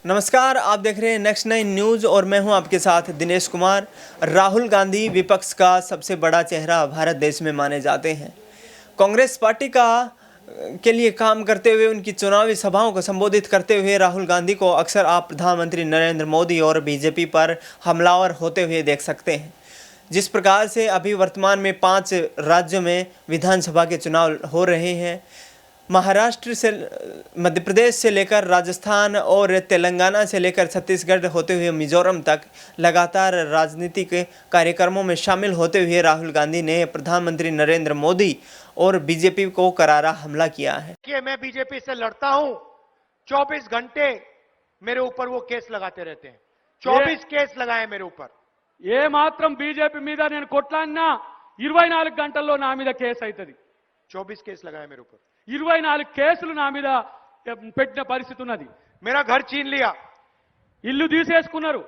नमस्कार, आप देख रहे हैं नेक्स्ट 9 न्यूज़ और मैं हूं आपके साथ दिनेश कुमार। राहुल गांधी विपक्ष का सबसे बड़ा चेहरा भारत देश में माने जाते हैं। कांग्रेस पार्टी के लिए काम करते हुए उनकी चुनावी सभाओं को संबोधित करते हुए राहुल गांधी को अक्सर आप प्रधानमंत्री नरेंद्र मोदी और बीजेपी पर हमलावर होते हुए देख सकते हैं। जिस प्रकार से अभी वर्तमान में 5 राज्यों में विधानसभा के चुनाव हो रहे हैं, महाराष्ट्र से मध्य प्रदेश से लेकर राजस्थान और तेलंगाना से लेकर छत्तीसगढ़ होते हुए मिजोरम तक लगातार राजनीतिक कार्यक्रमों में शामिल होते हुए राहुल गांधी ने प्रधानमंत्री नरेंद्र मोदी और बीजेपी को करारा हमला किया है कि मैं बीजेपी से लड़ता हूं। 24 घंटे मेरे ऊपर वो केस लगाते रहते हैं। 24 केस लगाए मेरे ऊपर। ఏ మాత్రం బీజేపీ మీద నేను కొట్లాడినా 24 గంటల్లో నా మీద కేసు అవుతుంది. 24 केस लगाए मेरे ऊपर। 24 కేసులు నా మీద పెట్టిన పరిస్థితి ఉన్నది. मेरा घर छीन लिया, ఇల్లు తీసేసుకున్నారు,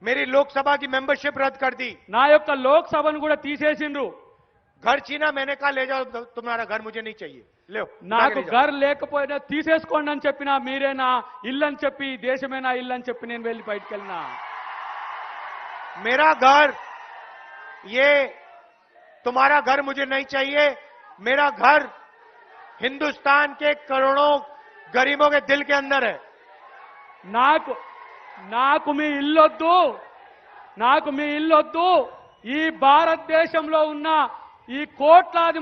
मेरी लोकसभा की मेंबरशिप रद्द कर दी, నా యొక్క లోక్సభను కూడా తీసేసిండ్రు. घर छीना, मैंने कहा ले जाओ, तुम्हारा घर मुझे नहीं चाहिए, ले నాకు घर లేకపోయినా తీసేసుకోండి అని చెప్పినా మీరే నా ఇల్లు అని చెప్పి దేశమే నా ఇల్లు అని చెప్పి నేను వెళ్ళి బయటికి వెళ్ళినా. मेरा घर, ये तुम्हारा घर मुझे नहीं चाहिए। मेरा घर हिंदुस्तान के करोड़ों गरीबों के दिल के अंदर है। నాకు మీ ఇల్లొద్దు, నాకు మీ ఇల్లొద్దు. ఈ భారతదేశంలో ఉన్న ఈ కోట్లాది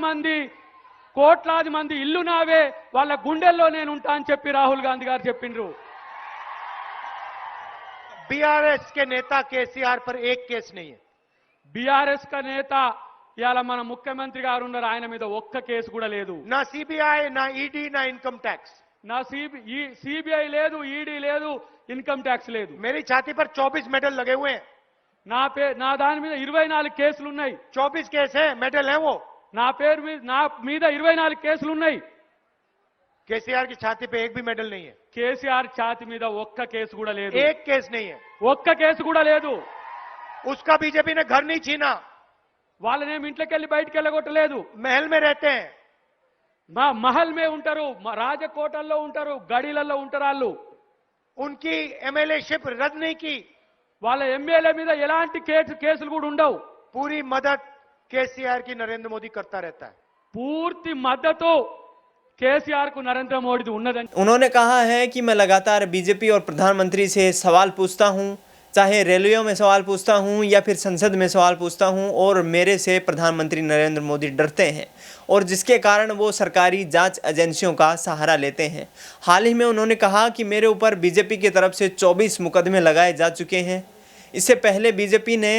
మంది ఇల్లు నావే, వాళ్ళ గుండెల్లో నేను ఉంటా అని చెప్పి రాహుల్ గాంధీ గారు చెప్పిండ్రు. बीआरएस के नेता केसीआर पर एक केस नहीं है। బీఆర్ఎస్ కా నేత ఇవాళ మన ముఖ్యమంత్రి గారు ఉన్నారు, ఆయన మీద ఒక్క కేసు కూడా లేదు. ना सीबीआई, ना ईडी, ना इनकम टैक्स। నా సిబిఐ లేదు, ఈడీ లేదు, ఇన్కమ్ ట్యాక్స్ లేదు. मेरी छाती पर 24 मेडल लगे हुए हैं। నా దాని మీద 24 కేసులు ఉన్నాయి. 24 केस है, मेडल है वो। నా మీద 24 కేసులు ఉన్నాయి. केसीआर की छाती पे एक भी मेडल नहीं है। కేసీఆర్ ఛాతి మీద ఒక్క కేసు కూడా లేదు. एक केस नहीं है। ఒక్క కేసు కూడా లేదు. उसका बीजेपी ने घर नहीं छीना। వాళ్ళనేం ఇంట్లోకి వెళ్ళి బయటికి వెళ్ళగొట్టలేదు. महल में रहते हैं। మహల్ మే ఉంటారు, రాజకోటల్లో ఉంటారు, గడిలలో ఉంటారు. వాళ్ళు उनकी एमएलए शिप रद्द नहीं की। వాళ్ళ ఎమ్మెల్యే మీద ఎలాంటి కేసులు కూడా ఉండవు. पूरी मदद केसीआर की नरेंद्र मोदी करता रहता है। పూర్తి మద్దతు केसीआर को नरेंद्र मोदी उन्नत। उन्होंने कहा है कि मैं लगातार बीजेपी और प्रधानमंत्री से सवाल पूछता हूं, चाहे रैलियों में सवाल पूछता हूं या फिर संसद में सवाल पूछता हूं, और मेरे से प्रधानमंत्री नरेंद्र मोदी डरते हैं और जिसके कारण वो सरकारी जांच एजेंसियों का सहारा लेते हैं। हाल ही में उन्होंने कहा कि मेरे ऊपर बीजेपी की तरफ से 24 मुकदमे लगाए जा चुके हैं। इससे पहले बीजेपी ने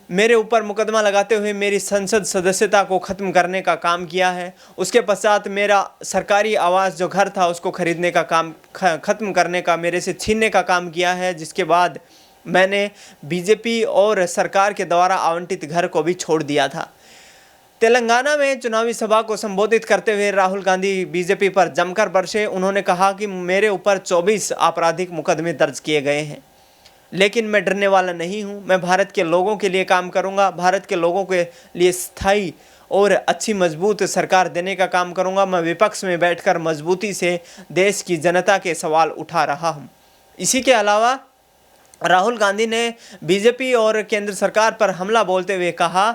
मेरे ऊपर मुकदमा लगाते हुए मेरी संसद सदस्यता को ख़त्म करने का काम किया है। उसके पश्चात मेरा सरकारी आवास जो घर था उसको खरीदने का काम ख़त्म करने का, मेरे से छीनने का काम किया है, जिसके बाद मैंने बीजेपी और सरकार के द्वारा आवंटित घर को भी छोड़ दिया था। तेलंगाना में चुनावी सभा को संबोधित करते हुए राहुल गांधी बीजेपी पर जमकर बरसे। उन्होंने कहा कि मेरे ऊपर 24 आपराधिक मुकदमे दर्ज किए गए हैं, लेकिन मैं डरने वाला नहीं हूं। मैं भारत के लोगों के लिए काम करूंगा, भारत के लोगों के लिए स्थायी और अच्छी मजबूत सरकार देने का काम करूंगा। मैं विपक्ष में बैठकर मजबूती से देश की जनता के सवाल उठा रहा हूं। इसी के अलावा राहुल गांधी ने बीजेपी और केंद्र सरकार पर हमला बोलते हुए कहा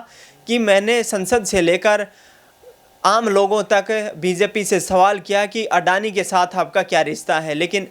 कि मैंने संसद से लेकर आम लोगों तक बीजेपी से सवाल किया कि अडानी के साथ आपका क्या रिश्ता है, लेकिन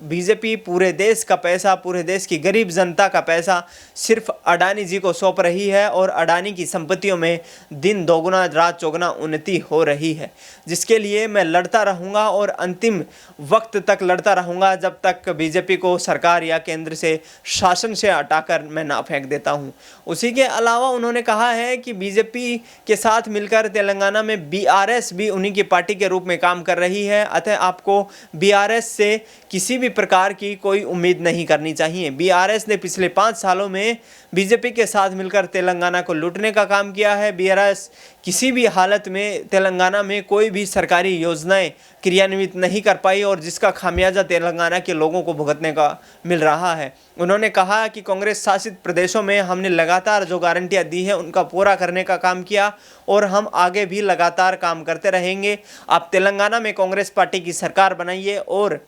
बीजेपी पूरे देश का पैसा, पूरे देश की गरीब जनता का पैसा सिर्फ अडानी जी को सौंप रही है और अडानी की संपत्तियों में दिन दोगुना रात चौगुना उन्नति हो रही है, जिसके लिए मैं लड़ता रहूँगा और अंतिम वक्त तक लड़ता रहूँगा जब तक बीजेपी को सरकार या केंद्र से शासन से हटाकर मैं ना फेंक देता हूँ। उसी के अलावा उन्होंने कहा है कि बीजेपी के साथ मिलकर तेलंगाना में बीआरएस भी उन्हीं की पार्टी के रूप में काम कर रही है, अतः आपको बीआरएस से किसी भी प्रकार की कोई उम्मीद नहीं करनी चाहिए। बीआरएस ने पिछले 5 सालों में बीजेपी के साथ मिलकर तेलंगाना को लूटने का काम किया है। बीआरएस किसी भी हालत में तेलंगाना में कोई भी सरकारी योजनाएं क्रियान्वित नहीं कर पाई और जिसका खामियाजा तेलंगाना के लोगों को भुगतने का मिल रहा है। उन्होंने कहा कि कांग्रेस शासित प्रदेशों में हमने लगातार जो गारंटियां दी हैं उनका पूरा करने का काम किया और हम आगे भी लगातार काम करते रहेंगे। आप तेलंगाना में कांग्रेस पार्टी की सरकार बनाइए और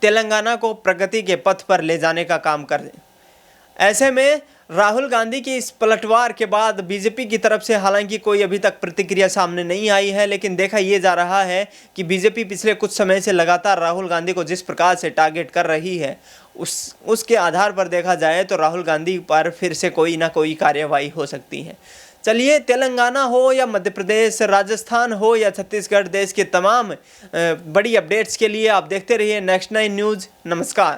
तेलंगाना को प्रगति के पथ पर ले जाने का काम करें। ऐसे में राहुल गांधी की इस पलटवार के बाद बीजेपी की तरफ से हालांकि कोई अभी तक प्रतिक्रिया सामने नहीं आई है, लेकिन देखा ये जा रहा है कि बीजेपी पिछले कुछ समय से लगातार राहुल गांधी को जिस प्रकार से टारगेट कर रही है उसके आधार पर देखा जाए तो राहुल गांधी पर फिर से कोई ना कोई कार्यवाही हो सकती है। चलिए, तेलंगाना हो या मध्य प्रदेश, राजस्थान हो या छत्तीसगढ़, देश के तमाम बड़ी अपडेट्स के लिए आप देखते रहिए नेक्स्ट 9 न्यूज़। नमस्कार।